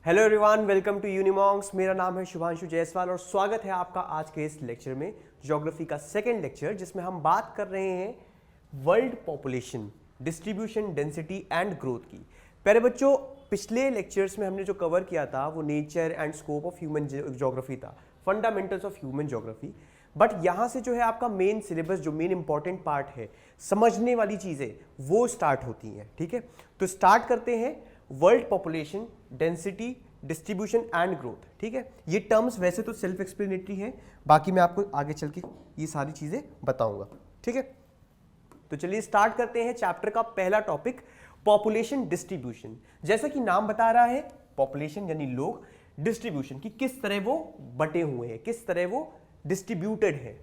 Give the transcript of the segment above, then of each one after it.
Hello everyone, welcome to Unimonks. मेरा नाम है शुभांशु जायसवाल और स्वागत है आपका आज के इस लेक्चर में, ज्योग्राफी का सेकंड लेक्चर, जिसमें हम बात कर रहे हैं world population distribution, density and growth की। प्यारे बच्चों, पिछले लेक्चर्स में हमने जो कवर किया था वो nature and scope of human geography था, fundamentals of human geography. But यहाँ से जो है आपका मेन सिलेबस, जो मेन इंपॉर्टेंट पार्ट है, समझने वाली चीज़ें, वो स्टार्ट होती हैं। ठीक है, तो स्टार्ट करते हैं world population, density, distribution and growth. ठीक है, ये टर्म्स वैसे तो सेल्फ एक्सप्लेनेटरी हैं, बाकी मैं आपको आगे चल के ये सारी चीज़ें बताऊंगा। ठीक है, तो चलिए स्टार्ट करते हैं चैप्टर का पहला टॉपिक, पॉपुलेशन डिस्ट्रीब्यूशन। जैसा कि नाम बता रहा है, पॉपुलेशन यानी लोग, डिस्ट्रीब्यूशन की किस तरह वो बटे हुए हैं, किस तरह वो डिस्ट्रीब्यूटेड है।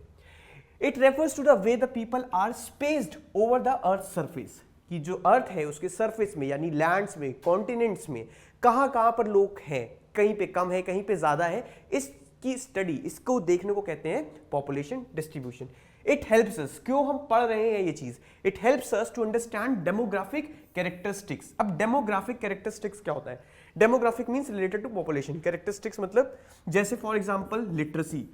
It refers to the way the people are spaced over the earth surface, कि जो अर्थ है उसके सरफेस में यानी लैंड्स में, कॉन्टिनेंट्स में कहां पर लोग हैं, कहीं पे कम है, कहीं पे ज्यादा है, इसकी स्टडी, इसको देखने को कहते हैं population distribution. It helps us, क्यों हम पढ़ रहे हैं ये चीज, it helps us to understand demographic characteristics. अब डेमोग्राफिक कैरेक्टरिस्टिक्स क्या होता है? Demographic means related to population, characteristics मतलब जैसे फॉर एग्जांपल लिटरेसी,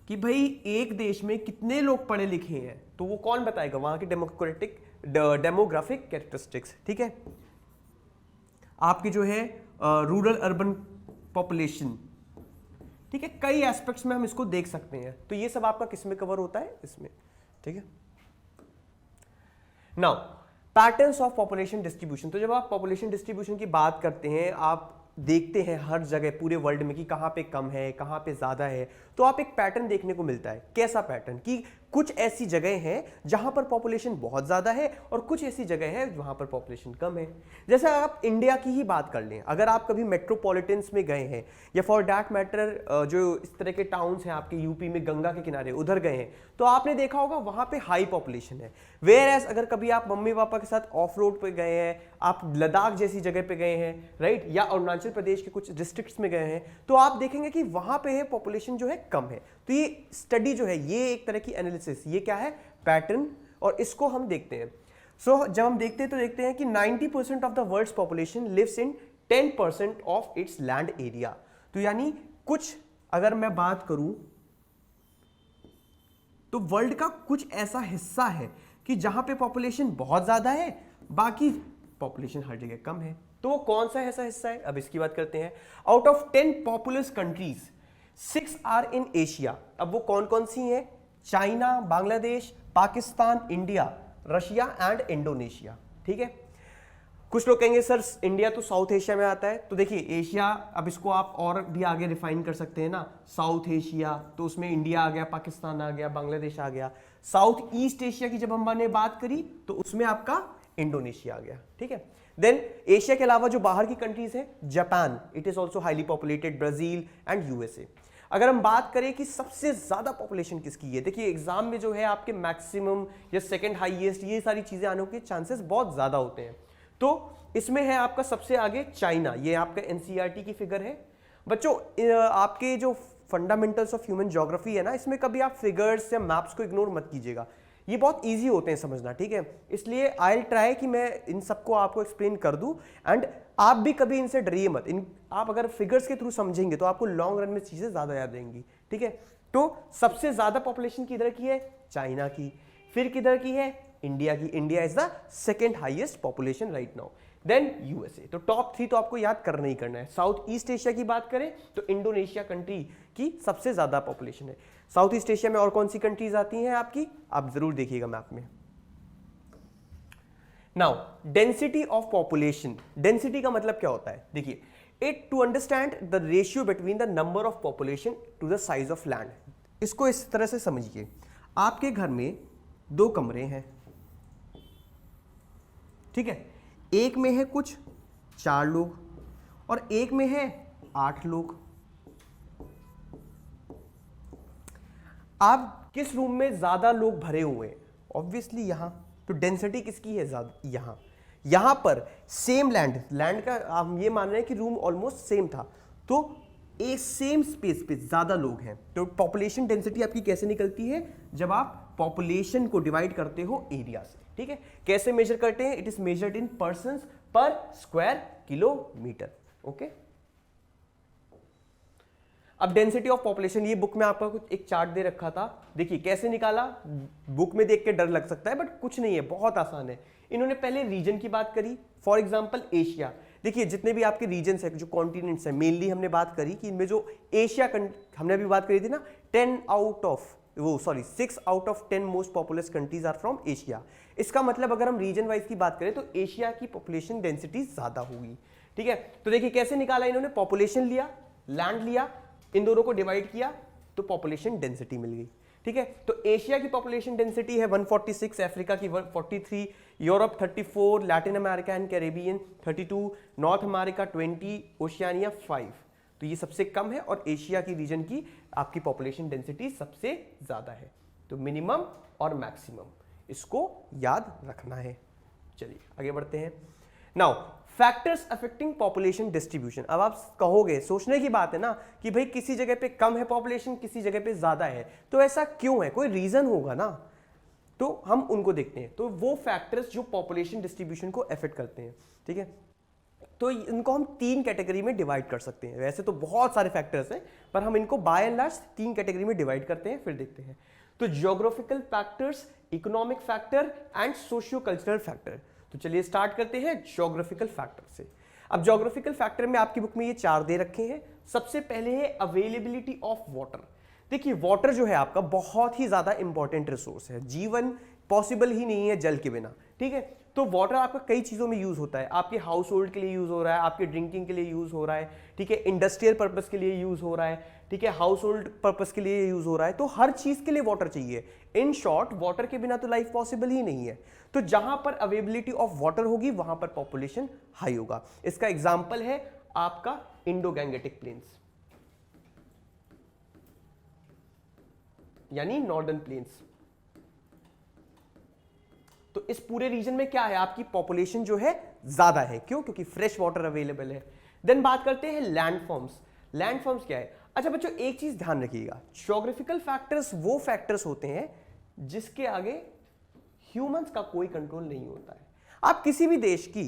कि भाई एक देश में कितने लोग पढ़े लिखे हैं, तो वो कौन बताएगा? वहां के डेमोग्राफिक कैरेक्टरिस्टिक्स। ठीक है, आपकी जो है रूरल अर्बन पॉपुलेशन, ठीक है, कई एस्पेक्ट्स में हम इसको देख सकते हैं। तो ये सब आपका किस में कवर होता है? इसमें। ठीक है, now patterns of population distribution. तो जब आप पॉपुलेशन डिस्ट्रीब्यूशन की बात करते हैं, आप देखते हैं हर जगह पूरे वर्ल्ड में कि कहां पे कम है, कहां पे ज्यादा है, तो आप एक पैटर्न देखने को मिलता है। कैसा पैटर्न? कि कुछ ऐसी जगह हैं जहां पर पॉपुलेशन बहुत ज्यादा है और कुछ ऐसी जगह है जहां पर पॉपुलेशन कम है। जैसे आप इंडिया की ही बात कर लें, अगर आप कभी मेट्रोपॉलिटन्स में गए हैं या फॉर दैट मैटर जो इस तरह के टाउन्स हैं आपके यूपी में गंगा के किनारे, उधर गए हैं, तो आपने देखा होगा वहां पे हाई पॉपुलेशन है। वेयर एज अगर कभी आप मम्मी पापा के साथ ऑफ रोड पे गए हैं, आप लद्दाख जैसी जगह पे गए हैं, राइट, या अरुणाचल प्रदेश के कुछ डिस्ट्रिक्ट्स में गए हैं, तो आप देखेंगे कि वहां पे पॉपुलेशन जो है कम है। तो ये स्टडी जो है, ये एक तरह की एनालिसिस, ये क्या है? पैटर्न, और इसको हम देखते हैं। जब हम देखते हैं तो देखते हैं कि 90% of the world's population lives in 10% of its land area. तो यानी कुछ, अगर मैं बात करूं तो वर्ल्ड का कुछ ऐसा हिस्सा है कि जहां पे पॉपुलेशन बहुत ज्यादा है, बाकी पॉपुलेशन हर जगह कम है। तो वो कौन सा ऐसा हिस्सा है? अब इसकी बात करते हैं। Out of 10 populous countries, 6 are in Asia. अब वो कौन कौन सी हैं? China, Bangladesh, Pakistan, India, Russia and Indonesia. ठीक है, कुछ लोग कहेंगे सर इंडिया तो साउथ एशिया में आता है। तो देखिए एशिया, अब इसको आप और भी आगे रिफाइन कर सकते हैं ना, साउथ एशिया, तो उसमें इंडिया आ गया, पाकिस्तान आ गया, बांग्लादेश आ गया। साउथ ईस्ट एशिया की जब हमने बात करी तो उसमें आपका इंडोनेशिया आ गया। ठीक है, देन एशिया के अलावा जो बाहर की कंट्रीज है, Japan, it is also highly populated, Brazil and USA. अगर हम बात करें कि सबसे ज्यादा पॉपुलेशन किसकी है, देखिए एग्जाम में जो है आपके मैक्सिमम या सेकंड हाईएस्ट, ये सारी चीजें आने के चांसेस बहुत ज्यादा होते हैं। तो इसमें है आपका सबसे आगे चाइना, ये आपका एनसीईआरटी की फिगर है। बच्चों आपके जो फंडामेंटल्स ऑफ ह्यूमन ज्योग्राफी है ना, इसमें कभी आप फिगर्स या मैप्स को इग्नोर मत कीजिएगा, ये बहुत इजी होते हैं समझना। ठीक है, इसलिए आई विल ट्राई कि मैं इन सबको आपको एक्सप्लेन कर दूं, एंड आप भी कभी इनसे डरिए मत। आप अगर फिगर्स के थ्रू समझेंगे तो आपको लॉन्ग रन में चीजें ज्यादा याद रहेंगी। ठीक है, तो सबसे ज्यादा पॉपुलेशन किधर की है? चाइना की। फिर किधर की है? इंडिया की। India is the second highest population right now, then USA. तो टॉप 3 तो आपको याद करना ही करना है। साउथ ईस्ट एशिया की बात करें तो इंडोनेशिया कंट्री की सबसे ज्यादा पॉपुलेशन है। साउथ ईस्ट एशिया में और कौन सी कंट्रीज आती हैं आपकी? आप जरूर देखिएगा मैप में। Now density of population, density का मतलब क्या होता है? देखिए, it to understand the ratio between the number of population to the size of land. इसको इस तरह से समझिए, आपके घर में 2 कमरे हैं, ठीक है, एक में है कुछ 4 लोग और एक में है 8 लोग। आप किस रूम में ज्यादा लोग भरे हुए हैं? ऑब्वियसली यहां। तो डेंसिटी किसकी है ज्यादा? यहां पर सेम लैंड का हम ये मान रहे हैं कि रूम ऑलमोस्ट सेम था, तो एक सेम स्पेस पे ज्यादा लोग हैं। तो पॉपुलेशन डेंसिटी आपकी कैसे निकलती है? जब आप पॉपुलेशन को डिवाइड करते हो एरिया से। ठीक है, कैसे मेजर करते हैं? It is measured in persons पर स्क्वायर किलोमीटर। ओके, अब डेंसिटी ऑफ पॉपुलेशन, ये बुक में आपका कुछ एक चार्ट दे रखा था, देखिए कैसे निकाला। बुक में देख के डर लग सकता है बट कुछ नहीं है, बहुत आसान है। इन्होंने पहले रीजन की बात करी, फॉर एग्जांपल एशिया। देखिए जितने भी आपके रीजन्स है, जो कॉन्टिनेंट्स है, मेनली हमने बात करी कि इनमें जो एशिया, हमने अभी बात करी थी ना, 6 out of 10 most populous countries are from Asia. इसका मतलब अगर हम रीजन वाइज की बात करें तो एशिया की पॉपुलेशन डेंसिटी ज्यादा होगी। ठीक है, तो देखिए कैसे निकाला इन्होंने, पॉपुलेशन लिया, लैंड लिया, इन दोनों को डिवाइड किया तो पॉपुलेशन डेंसिटी मिल गई। ठीक है, तो एशिया की पॉपुलेशन डेंसिटी है 146, अफ्रीका की 143, Europe 34, Latin America and Caribbean 32, north America 20, Oceania 5। तो ये सबसे कम है और एशिया की रीजन की आपकी पॉपुलेशन डेंसिटी सबसे ज्यादा है। तो मिनिमम और मैक्सिमम इसको याद रखना है। चलिए आगे बढ़ते हैं। Now factors affecting population distribution. अब आप कहोगे, सोचने की बात है ना कि भाई किसी जगह पे कम है पॉपुलेशन, किसी जगह पे ज्यादा है, तो ऐसा क्यों है, कोई रीजन होगा ना। तो हम उनको देखते हैं, तो वो फैक्टर्स जो पॉपुलेशन डिस्ट्रीब्यूशन को अफेक्ट करते हैं। ठीक है, तो इनको हम 3 कैटेगरी में डिवाइड कर सकते हैं। वैसे तो बहुत सारे फैक्टर्स हैं पर हम इनको बाय एंड लार्ज 3 कैटेगरी में डिवाइड करते हैं, फिर देखते हैं। तो geographical factors, economic factor and socio cultural factor. तो चलिए स्टार्ट करते हैं ज्योग्राफिकल फैक्टर से। अब ज्योग्राफिकल फैक्टर में आपकी बुक में ये 4 दे रखे हैं। सबसे पहले है अवेलेबिलिटी ऑफ वाटर। देखिए वाटर जो है आपका बहुत ही ज्यादा इंपॉर्टेंट रिसोर्स है, जीवन पॉसिबल ही नहीं है जल के बिना। ठीक है, तो वाटर आपका कई चीजों में यूज होता है, आपके हाउस होल्ड के लिए यूज हो रहा है, आपके ड्रिंकिंग के लिए यूज हो रहा है, ठीक है, इंडस्ट्रियल पर्पस के लिए यूज हो रहा है, ठीक है, हाउस होल्ड पर्पस के लिए यूज हो रहा है, तो हर चीज के लिए वाटर चाहिए। इन शॉर्ट वाटर के बिना तो लाइफ पॉसिबल ही नहीं है। तो जहां पर अवेलेबिलिटी ऑफ वाटर होगी वहां पर पॉपुलेशन हाई होगा। इसका एग्जाम्पल है आपका इंडो गैंगेटिक प्लेन्स, यानी नॉर्दर्न प्लेन्स। तो इस पूरे रीजन में क्या है, आपकी पॉपुलेशन जो है ज्यादा है। क्यों? क्योंकि फ्रेश वाटर अवेलेबल है। देन बात करते हैं लैंडफॉर्म्स। लैंडफॉर्म्स क्या है? अच्छा बच्चों एक चीज ध्यान रखिएगा, ज्योग्राफिकल फैक्टर्स वो फैक्टर्स होते हैं जिसके आगे ह्यूमंस का कोई कंट्रोल नहीं होता है। आप किसी भी देश की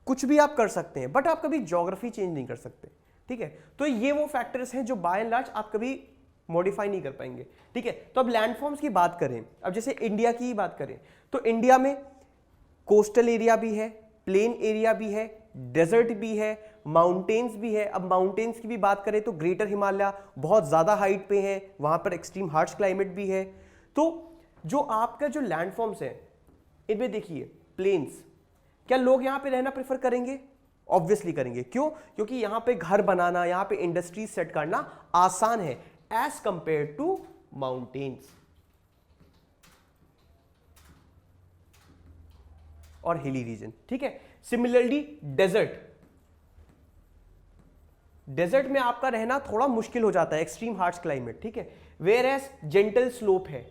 कुछ भी आप कर सकते हैं बट आप कभी ज्योग्राफी चेंज नहीं कर सकते। ठीक है, तो ये वो फैक्टर्स हैं जो बाय एंड लार्ज आप कभी मॉडिफाई नहीं कर पाएंगे। ठीक है, तो अब लैंडफॉर्म्स की बात करें, अब जैसे इंडिया की बात करें तो इंडिया में कोस्टल एरिया भी है, प्लेन एरिया भी है, डेजर्ट भी है, माउंटेन्स भी है। अब माउंटेन्स की भी बात करें तो ग्रेटर हिमालय बहुत ज्यादा हाइट पे है, वहां पर एक्सट्रीम हार्श क्लाइमेट भी है। तो जो आपका जो लैंडफॉर्म्स है इनमें देखिए प्लेन्स, क्या लोग यहां पे रहना प्रेफर करेंगे? ऑब्वियसली करेंगे। क्यों? क्योंकि यहां पे घर बनाना, यहां पे इंडस्ट्रीज सेट करना आसान है एज कंपेयर टू माउंटेन्स और हिली रीजन। ठीक है, सिमिलरली डेजर्ट, डेजर्ट में आपका रहना थोड़ा मुश्किल हो जाता है, एक्सट्रीम हार्श क्लाइमेट। ठीक है, वेयर एज जेंटल स्लोप है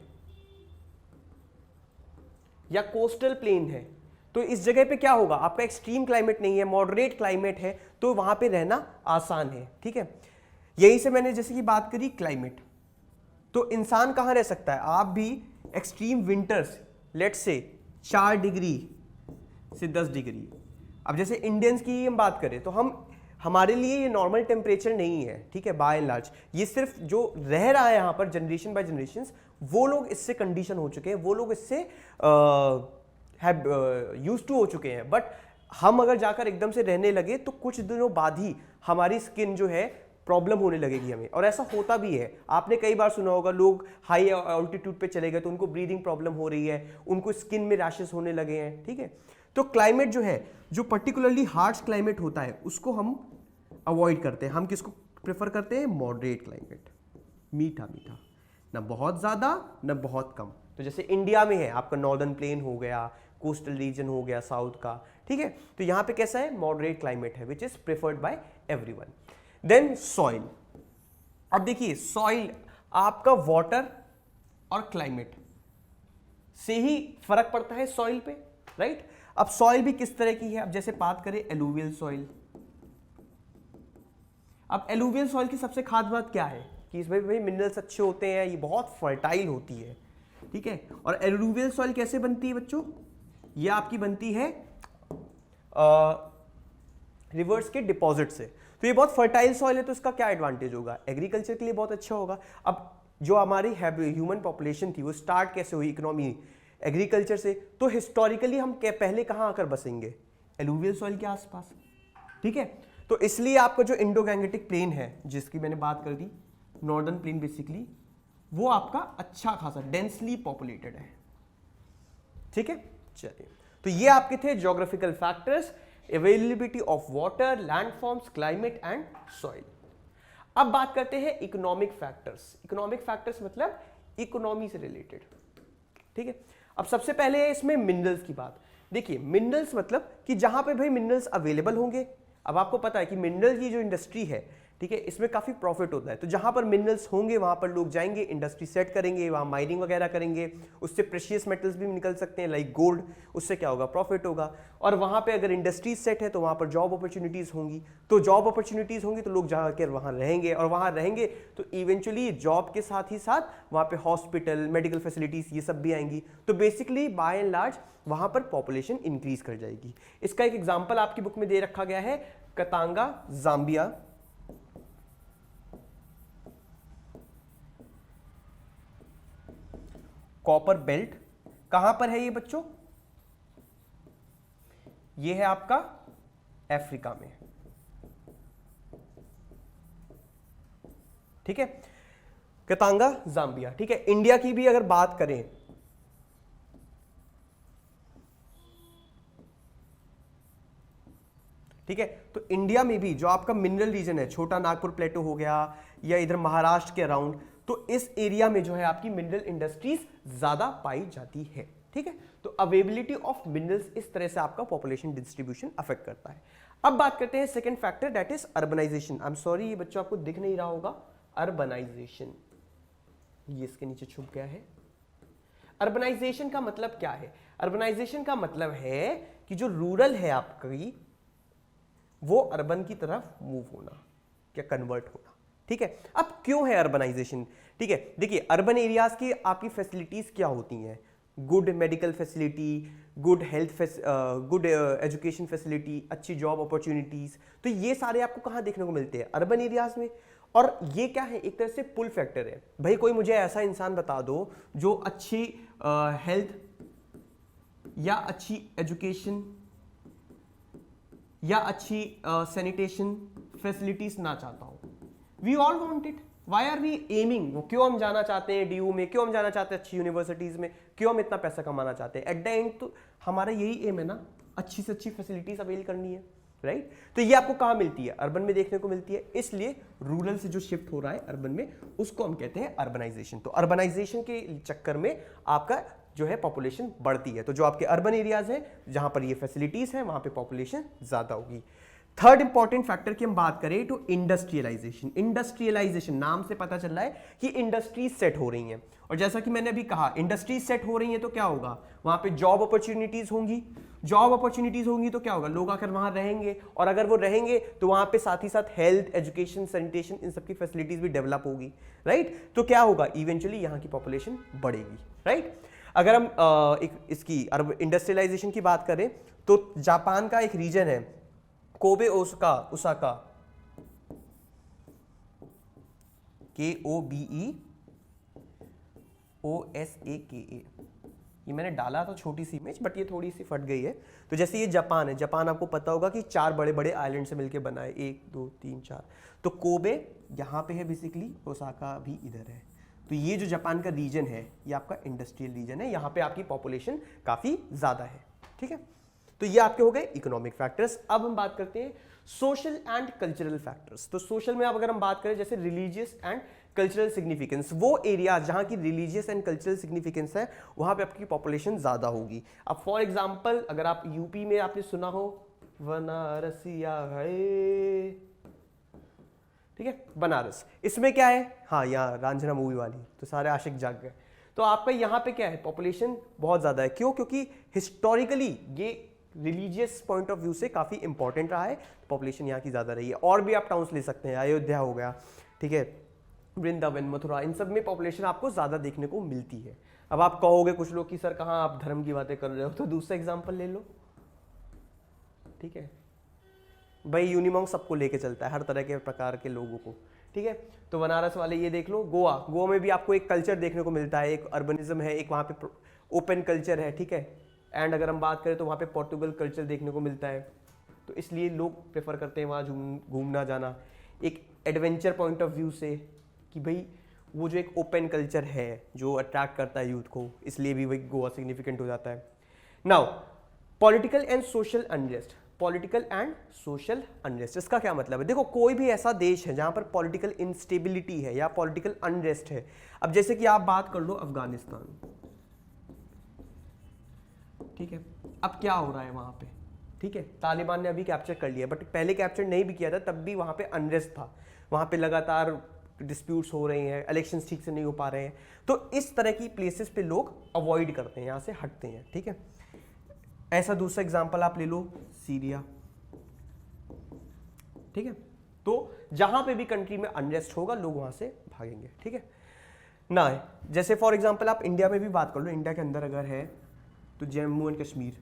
या कोस्टल प्लेन है, तो इस जगह पे क्या होगा, आपका एक्सट्रीम क्लाइमेट नहीं है, मॉडरेट क्लाइमेट है, तो वहां पे रहना आसान है। ठीक है, यहीं से मैंने जैसे कि बात करी क्लाइमेट, तो इंसान कहां रह सकता है? आप भी extreme winters let's say 4 degree से 10 डिग्री। अब जैसे इंडियंस की हम बात करें तो हमारे लिए ये नॉर्मल टेम्परेचर नहीं है। ठीक है, बाय एंड लार्ज ये सिर्फ जो रह रहा है यहाँ पर जनरेशन बाय जनरेशन, वो लोग इससे कंडीशन हो चुके हैं, वो लोग इससे यूज्ड टू हो चुके हैं। बट हम अगर जाकर एकदम से रहने लगे तो कुछ दिनों बाद ही हमारी स्किन जो है प्रॉब्लम होने लगेगी हमें, और ऐसा होता भी है। आपने कई बार सुना होगा लोग हाई ऑल्टीट्यूड पे चले गए तो उनको ब्रीदिंग प्रॉब्लम हो रही है, उनको स्किन में रैशेस होने लगे हैं। ठीक है, तो क्लाइमेट जो है, जो पर्टिकुलरली हार्श क्लाइमेट होता है उसको हम अवॉइड करते हैं। हम किसको प्रेफर करते हैं? मॉडरेट क्लाइमेट, मीठा मीठा, ना बहुत ज्यादा ना बहुत कम। तो जैसे इंडिया में है आपका नॉर्दर्न प्लेन हो गया, कोस्टल रीजन हो गया साउथ का। ठीक है, तो यहां पे कैसा है? मॉडरेट क्लाइमेट है which is preferred by everyone. Then soil. अब देखिए सॉइल आपका वाटर और क्लाइमेट से ही फर्क पड़ता है सॉइल पे, राइट? अब सॉइल भी किस तरह की है, अब जैसे बात करें एलुवियल सॉइल। अब एलुवियल सॉइल की सबसे खास बात क्या है कि इसमें भाई मिनरल्स अच्छे होते हैं, ये बहुत फर्टाइल होती है। ठीक है, और एलुवियल सॉइल कैसे बनती है बच्चों? ये आपकी बनती है रिवर्स के डिपॉजिट से। तो ये बहुत फर्टाइल सॉइल है, तो इसका क्या एडवांटेज होगा, एग्रीकल्चर के लिए बहुत अच्छा होगा। अब जो हमारी ह्यूमन पॉपुलेशन थी वो स्टार्ट कैसे हुई इकोनॉमी, एग्रीकल्चर से। तो हिस्टोरिकली हम पहले कहाँ आकर बसेंगे, एलुवियल सॉइल के आसपास, ठीक है। तो इसलिए आपका जो इंडो गैंगेटिक प्लेन है जिसकी मैंने बात कर दी, नॉर्दर्न प्लेन बेसिकली, वो आपका अच्छा खासा डेंसली पॉपुलेटेड है, ठीक है। चलिए, तो ये आपके थे geographical factors, availability of water, landforms, climate and soil. अब बात करते हैं इकोनॉमिक फैक्टर्स। इकोनॉमिक फैक्टर्स मतलब इकोनॉमी से रिलेटेड, ठीक है। अब सबसे पहले है इसमें मिनरल्स की बात। देखिए मिनरल्स मतलब कि जहां पे भाई मिनरल्स अवेलेबल होंगे। अब आपको पता है कि मिनरल की जो इंडस्ट्री है, ठीक है, इसमें काफी प्रॉफिट होता है। तो जहां पर मिनरल्स होंगे वहां पर लोग जाएंगे, इंडस्ट्री सेट करेंगे, वहां माइनिंग वगैरह करेंगे, उससे प्रेशियस मेटल्स भी निकल सकते हैं लाइक गोल्ड, उससे क्या होगा, प्रॉफिट होगा। और वहां पे अगर इंडस्ट्रीज सेट है तो वहां पर जॉब अपॉर्चुनिटीज होंगी, तो जॉब अपॉर्चुनिटीज होंगी तो लोग जाकर वहां रहेंगे, और वहां रहेंगे तो इवेंचुअली जॉब के साथ ही साथ वहां पे हॉस्पिटल, मेडिकल फैसिलिटीज ये सब भी आएंगी। तो बेसिकली बाय एंड लार्ज वहां पर पॉपुलेशन इंक्रीज कर जाएगी। इसका एक एग्जाम्पल आपकी बुक में दे रखा गया है, कतांगा जाम्बिया, कॉपर बेल्ट। कहां पर है ये बच्चों, ये है आपका अफ्रीका में, ठीक है, कतांगा जाम्बिया, ठीक है। इंडिया की भी अगर बात करें, ठीक है, तो इंडिया में भी जो आपका मिनरल रीजन है, छोटा नागपुर प्लेटो हो गया या इधर महाराष्ट्र के अराउंड, तो इस एरिया में जो है आपकी मिनरल इंडस्ट्रीज ज्यादा पाई जाती है, ठीक है। तो अवेलेबिलिटी ऑफ मिनरल्स इस तरह से आपका पॉपुलेशन डिस्ट्रीब्यूशन अफेक्ट करता है। अब बात करते हैं second factor, that is urbanization. I am sorry ये बच्चों आपको दिख नहीं रहा होगा, अर्बनाइजेशन, ये इसके नीचे छुप गया है। अर्बनाइजेशन का मतलब क्या है, अर्बनाइजेशन का मतलब है कि जो रूरल है आपकी वो अर्बन की तरफ मूव होना, क्या कन्वर्ट होना, ठीक है। अब क्यों है अर्बनाइजेशन, ठीक है। देखिए अर्बन एरियाज की आपकी फैसिलिटीज क्या होती हैं, good medical facility, good health, good education facility, अच्छी जॉब अपॉर्चुनिटीज। तो ये सारे आपको कहां देखने को मिलते हैं, अर्बन एरियाज में। और ये क्या है, एक तरह से पुल फैक्टर है। भाई कोई मुझे ऐसा इंसान बता दो जो अच्छी हेल्थ या अच्छी एजुकेशन या अच्छी सैनिटेशन फैसिलिटीज ना चाहता हूं। We all want it, why are we aiming, वो क्यों हम जाना चाहते हैं डीयू में, क्यों हम जाना चाहते हैं अच्छी यूनिवर्सिटीज में, क्यों हम इतना पैसा कमाना चाहते हैं। एट द एंड तो हमारा यही एम है ना, अच्छी से अच्छी फैसिलिटीज अवेल करनी है, राइट। तो ये आपको कहां मिलती है, अर्बन में देखने को मिलती है। इसलिए रूरल से जो शिफ्ट हो रहा है अर्बन में, उसको हम कहते हैं अर्बनाइजेशन। तो अर्बनाइजेशन के चक्कर में आपका जो है पॉपुलेशन बढ़ती है। तो जो आपके अर्बन एरियाज हैं जहां पर ये फैसिलिटीज हैं वहां पे पॉपुलेशन ज्यादा होगी। थर्ड इंपॉर्टेंट फैक्टर की हम बात करें तो इंडस्ट्रियलाइजेशन। इंडस्ट्रियलाइजेशन नाम से पता चल रहा है कि इंडस्ट्रीज सेट हो रही हैं, और जैसा कि मैंने अभी कहा इंडस्ट्रीज सेट हो रही हैं तो क्या होगा, वहां पे जॉब अपॉर्चुनिटीज होंगी। जॉब अपॉर्चुनिटीज होंगी तो क्या होगा, लोग आकर वहां रहेंगे, और अगर वो रहेंगे तो वहां पे साथ ही साथ हेल्थ, एजुकेशन, सैनिटेशन, इन सबकी फैसिलिटीज भी डेवलप होगी, राइट। तो क्या होगा, इवेंचुअली यहाँ की पॉपुलेशन बढ़ेगी, राइट। अगर हम इसकी इंडस्ट्रियलाइजेशन की बात करें तो जापान का एक रीजन है कोबे ओसाका, KOBEOSAKA, ये मैंने डाला था छोटी सी इमेज, बट ये थोड़ी सी फट गई है। तो जैसे ये जापान है, जापान आपको पता होगा कि 4 बड़े बड़े आइलैंड से मिलकर बना है, 1 2 3 4। तो कोबे यहाँ पे है बेसिकली, ओसाका भी इधर है। तो ये जो जापान का रीजन है ये आपका इंडस्ट्रियल रीजन है, यहाँ पे आपकी पॉपुलेशन काफी ज्यादा है, ठीक है। तो ये आपके हो गए इकोनॉमिक फैक्टर्स। अब हम बात करते हैं सोशल एंड कल्चरल फैक्टर्स। तो सोशल में अब अगर हम बात करें जैसे रिलीजियस एंड कल्चरल सिग्निफिकेंस, वो एरिया जहां की रिलीजियस एंड कल्चरल सिग्निफिकेंस है वहां पे आपकी पॉपुलेशन ज्यादा होगी। अब फॉर एग्जांपल अगर आप यूपी में आपने सुना हो बनारसिया है, ठीक है, बनारस, इसमें क्या है, हाँ यहाँ रांझना मूवी वाली, तो सारे आशिक जाग गए। तो आपका यहाँ पे क्या है, पॉपुलेशन बहुत ज्यादा है। क्यों, क्योंकि हिस्टोरिकली ये रिलीजियस पॉइंट ऑफ व्यू से काफी इंपॉर्टेंट रहा है, पॉपुलेशन यहाँ की ज्यादा रही है। और भी आप टाउन्स ले सकते हैं, अयोध्या हो गया, ठीक है, वृंदावन, मथुरा, इन सब में पॉपुलेशन आपको ज्यादा देखने को मिलती है। अब आप कहोगे कुछ लोग कि सर कहाँ आप धर्म की बातें कर रहे हो, तो दूसरा एग्जाम्पल ले लो, ठीक है भाई, यूनिमॉन्ग सबको लेके चलता है, हर तरह के प्रकार के लोगों को, ठीक है। तो बनारस वाले ये देख लो, गोवा में भी आपको एक कल्चर देखने को मिलता है, एक अर्बनिज्म है, एक वहाँ पे ओपन कल्चर है, ठीक है। एंड अगर हम बात करें तो वहाँ पे पोर्टुगल कल्चर देखने को मिलता है, तो इसलिए लोग प्रेफर करते हैं वहाँ घूमना जाना, एक एडवेंचर पॉइंट ऑफ व्यू से कि भाई वो जो एक ओपन कल्चर है जो अट्रैक्ट करता है यूथ को, इसलिए भी वही गोवा सिग्निफिकेंट हो जाता है। Now political and social unrest, political and social unrest, इसका क्या मतलब है? देखो कोई भी ऐसा देश है जहां पर पॉलिटिकल इंस्टेबिलिटी है या पॉलिटिकल अनरेस्ट है, अब जैसे कि आप बात कर लो अफगानिस्तान, ठीक है, अब क्या हो रहा है वहां पे, ठीक है, तालिबान ने अभी कैप्चर कर लिया, बट पहले कैप्चर नहीं भी किया था, तब भी वहां पे अनरेस्ट था, वहां पे लगातार डिस्प्यूट्स हो रहे हैं, इलेक्शंस ठीक से नहीं हो पा रहे हैं, तो इस तरह की प्लेसेस पे लोग अवॉइड करते हैं, यहाँ से हटते हैं, ठीक है। ऐसा दूसरा एग्जांपल आप ले लो सीरिया, ठीक है, तो जहां पे भी कंट्री में अनरेस्ट होगा लोग वहां से भागेंगे, ठीक है ना। जैसे फॉर एग्जांपल आप इंडिया में भी बात कर लो, इंडिया के अंदर अगर है तो जम्मू एंड कश्मीर,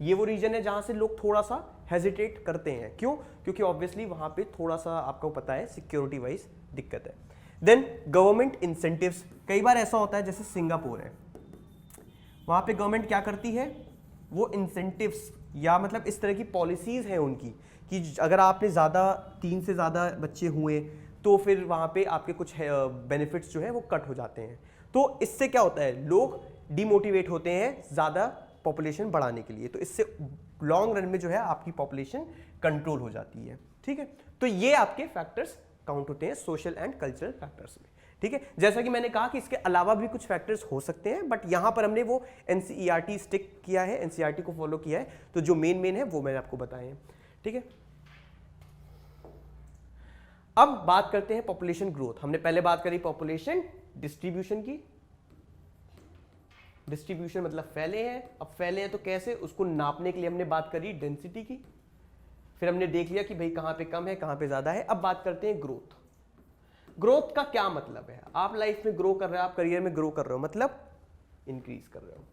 ये वो रीजन है जहां से लोग थोड़ा सा हेजिटेट करते हैं, क्यों? क्योंकि ऑब्वियसली वहां पे थोड़ा सा आपको पता है सिक्योरिटी वाइज दिक्कत है। देन गवर्नमेंट इंसेंटिव्स, कई बार ऐसा होता है जैसे सिंगापुर है, वहां पे गवर्नमेंट क्या करती है, वो इंसेंटिव्स या मतलब इस तरह की पॉलिसीज हैं उनकी कि अगर आपने ज़्यादा 3 से ज़्यादा बच्चे हुए तो फिर वहाँ पे आपके कुछ बेनिफिट्स जो है वो कट हो जाते हैं, तो इससे क्या होता है, लोग डिमोटिवेट होते हैं ज़्यादा पॉपुलेशन बढ़ाने के लिए, तो इससे लॉन्ग रन में जो है आपकी पॉपुलेशन कंट्रोल हो जाती है, ठीक है। तो ये आपके फैक्टर्स काउंट होते हैं सोशल एंड कल्चरल फैक्टर्स में, ठीक है। जैसा कि मैंने कहा कि इसके अलावा भी कुछ फैक्टर्स हो सकते हैं, बट यहां पर हमने वो एनसीईआरटी स्टिक किया है, एनसीईआरटी को फॉलो किया है, तो जो मेन है वो मैंने आपको बताए हैं, ठीक है। अब बात करते हैं पॉपुलेशन ग्रोथ। हमने पहले बात करी पॉपुलेशन डिस्ट्रीब्यूशन की, डिस्ट्रीब्यूशन मतलब फैले हैं, अब फैले हैं तो कैसे, उसको नापने के लिए हमने बात करी डेंसिटी की, फिर हमने देख लिया कि भाई कहां पे कम है कहां पे ज्यादा है। अब बात करते हैं ग्रोथ। ग्रोथ का क्या मतलब है, आप लाइफ में ग्रो कर रहे हो, आप करियर में ग्रो कर रहे हो, मतलब इंक्रीज कर रहे हो,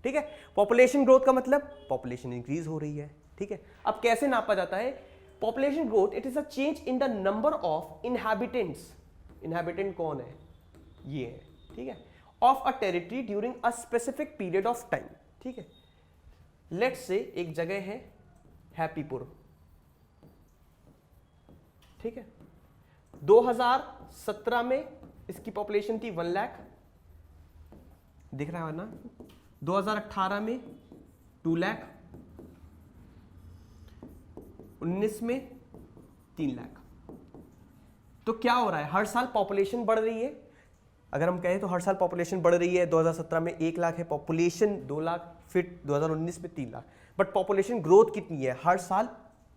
ठीक है। पॉपुलेशन ग्रोथ का मतलब पॉपुलेशन इंक्रीज हो रही है, ठीक है। अब कैसे नापा जाता है population growth? It is a change in the number of inhabitants, inhabitant कौन है, ये है, ठीक है, of a territory during a specific period of time, ठीक है। लेट्स से एक जगह है हैप्पीपुर, ठीक है, 2017 में इसकी पॉपुलेशन थी 1 लाख, दिख रहा है ना, 2018 में 2 लाख, 19 में 3 लाख। तो क्या हो रहा है, हर साल पॉपुलेशन बढ़ रही है, अगर हम कहें तो हर साल पॉपुलेशन बढ़ रही है। 2017 में 1 लाख है पॉपुलेशन, 2 लाख, फिर 2019 में 3 लाख, बट पॉपुलेशन ग्रोथ कितनी है, हर साल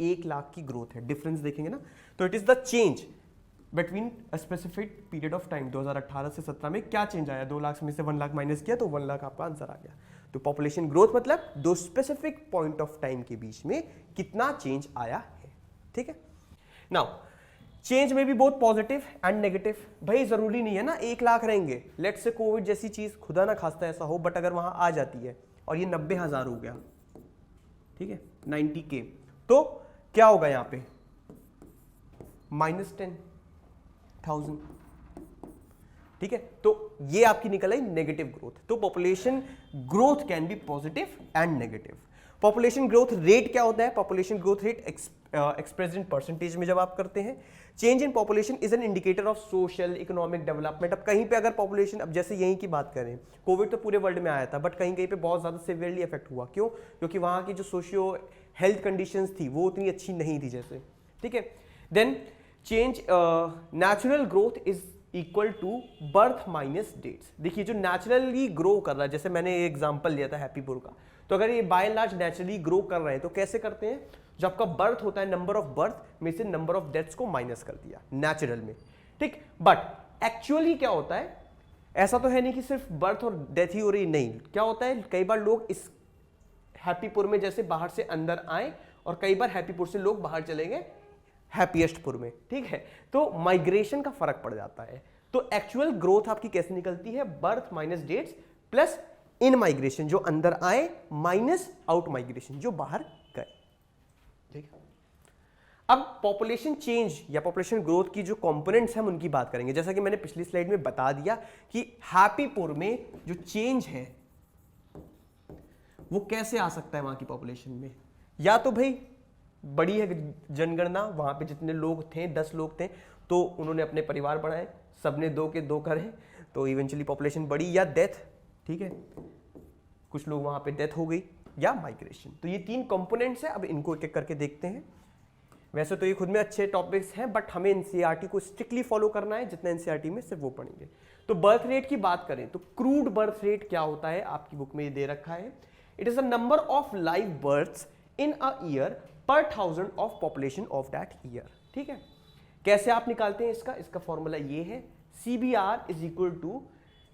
1 लाख की ग्रोथ है। डिफरेंस देखेंगे ना, तो it is the change between a specific period of time. 2018 से 17 में क्या चेंज आया, 2 लाख में से 1 लाख माइनस किया तो 1 लाख आपका आंसर आ गया। तो पॉपुलेशन ग्रोथ मतलब दो स्पेसिफिक पॉइंट ऑफ टाइम के बीच में कितना चेंज आया है, ठीक है। नाउ चेंज में भी बहुत पॉजिटिव एंड नेगेटिव, भाई जरूरी नहीं है ना 1 लाख रहेंगे, लेट से कोविड जैसी चीज खुदा ना खास्ता ऐसा हो, बट अगर वहां आ जाती है और ये 90,000 हो गया, ठीक है, 90K, तो क्या होगा यहाँ पे -10,000, ठीक है। तो ये आपकी निकल आई नेगेटिव ग्रोथ। तो population growth can be positive and negative. Population growth rate क्या होता है, population growth rate expressed in percentage में जब आप करते हैं। Change in population is an indicator of social economic development. अब कहीं पे अगर पॉपुलेशन, अब जैसे यहीं की बात करें, कोविड तो पूरे वर्ल्ड में आया था, बट कहीं कहीं पे बहुत ज्यादा सिवियरली इफेक्ट हुआ, क्यों? क्योंकि वहां की जो सोशियो हेल्थ कंडीशंस थी वो उतनी अच्छी नहीं थी जैसे, ठीक है। Then change natural growth is equal to birth minus deaths. देखिए जो नेचुरली ग्रो कर रहा है, जैसे मैंने एग्जांपल लिया था हैप्पीपुर का, तो अगर ये by and large naturally grow कर रहे हैं तो कैसे करते हैं, जब आपका बर्थ होता है नंबर ऑफ बर्थ में से नंबर ऑफ डेथ्स को माइनस कर दिया नेचुरल में, ठीक। बट एक्चुअली क्या होता है, ऐसा तो है नहीं कि सिर्फ बर्थ और डेथ ही हो रही, नहीं, क्या होता है कई बार लोग इस हैप्पीपुर में जैसे बाहर से अंदर आए और कई बार हैप्पीपुर से लोग बाहर चले गए हैप्पीएस्टपुर में, ठीक है। तो माइग्रेशन का फर्क पड़ जाता है। तो एक्चुअल ग्रोथ आपकी कैसे निकलती है, birth minus deaths plus in migration जो अंदर आए माइनस आउट माइग्रेशन जो बाहर गए, ठीक है। अब पॉपुलेशन चेंज या पॉपुलेशन ग्रोथ की जो कंपोनेंट्स हैं हम उनकी बात करेंगे। जैसा कि मैंने पिछली स्लाइड में बता दिया कि हैप्पीपुर में जो चेंज है वो कैसे आ सकता है वहां की पॉपुलेशन में। या तो भाई बड़ी है जनगणना, वहां पे जितने लोग थे 10 लोग थे तो उन्होंने अपने परिवार बढ़ाए, सबने 2 के 2 करे तो इवेंचुअली पॉपुलेशन बढ़ी, या डेथ, ठीक है, कुछ लोग वहां पे डेथ हो गई, या माइग्रेशन। तो ये 3 कंपोनेंट्स हैं। अब इनको एक एक करके देखते हैं। वैसे तो ये खुद में अच्छे टॉपिक्स हैं बट हमें एनसीईआरटी को स्ट्रिक्टली फॉलो करना है, जितना एनसीईआरटी में सिर्फ वो पढ़ेंगे। तो बर्थ रेट की बात करें तो क्रूड बर्थ रेट क्या होता है, आपकी बुक में ये दे रखा है। It is a number of live births in a year per 1000 of population of that year. ठीक है, कैसे आप निकालते हैं इसका फॉर्मूला ये है, CBR is equal to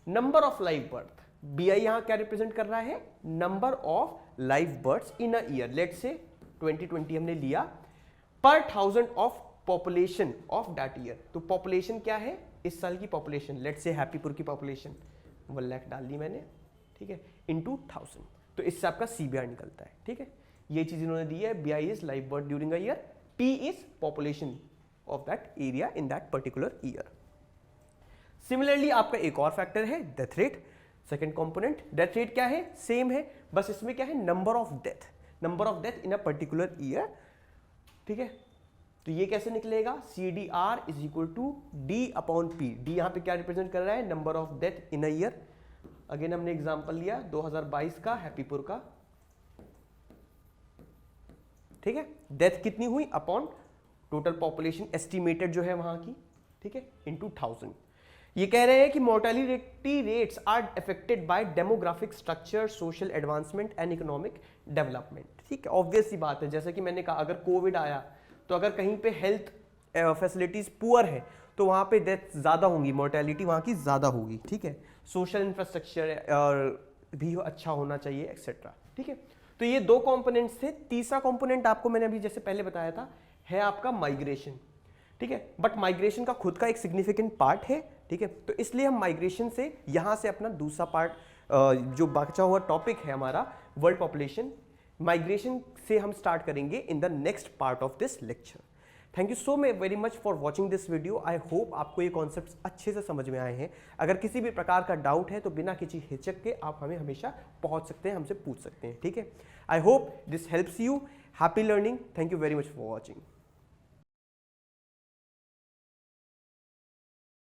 number of live birth. BI यहां क्या रिप्रेजेंट कर रहा है, number of live births in a year. Let's say 2020 हमने लिया, per 1000 of population of that year. तो पॉपुलेशन क्या है, इस साल की पॉपुलेशन, लेट से हैप्पीपुर की पॉपुलेशन 1 लाख डाल दी मैंने, ठीक है, इनटू 1000। तो इससे आपका CBR निकलता है। ठीक है, ये चीज इन्होंने दी है। BI is live birth during a year, P is population of that area in that particular year. Similarly आपका एक और फैक्टर है death rate, second component. Death rate क्या है, सेम है, बस इसमें क्या है, number of death in a particular year. ठीक है, तो ये कैसे निकलेगा, CDR is equal to D upon P। D यहां पे क्या रिप्रेजेंट कर रहा है, number of death in a year. Again हमने एग्जांपल लिया 2022 का हैप्पीपुर का। ठीक है, डेथ कितनी हुई अपॉन टोटल पॉपुलेशन एस्टिमेटेड जो है वहां की, ठीक है, इनटू 1000। ये कह रहे हैं कि mortality rates are affected by demographic structure, social advancement and economic development. ठीक है, ऑब्वियस सी बात है, जैसे कि मैंने कहा अगर कोविड आया तो अगर कहीं पे हेल्थ फैसिलिटीज पुअर है तो वहां पे डेथ ज्यादा होंगी, मोर्टेलिटी वहां की ज्यादा होगी। ठीक है, सोशल इंफ्रास्ट्रक्चर भी अच्छा होना चाहिए एक्सेट्रा। ठीक है, तो ये 2 कंपोनेंट्स थे। तीसरा कंपोनेंट आपको मैंने अभी जैसे पहले बताया था है आपका माइग्रेशन। ठीक है, बट माइग्रेशन का खुद का एक सिग्निफिकेंट पार्ट है। ठीक है, तो इसलिए हम माइग्रेशन से यहां से अपना दूसरा पार्ट जो बचा हुआ टॉपिक है हमारा वर्ल्ड पॉपुलेशन, माइग्रेशन से हम स्टार्ट करेंगे in the next part of this lecture. Thank you so very much for watching this video. I hope आपको ये कॉन्सेप्ट्स अच्छे से समझ में आए हैं। अगर किसी भी प्रकार का डाउट है तो बिना किसी हिचक के आप हमें हमेशा पहुंच सकते हैं, हमसे पूछ सकते हैं। ठीक है, I hope this helps you. Happy learning. Thank you very much for watching.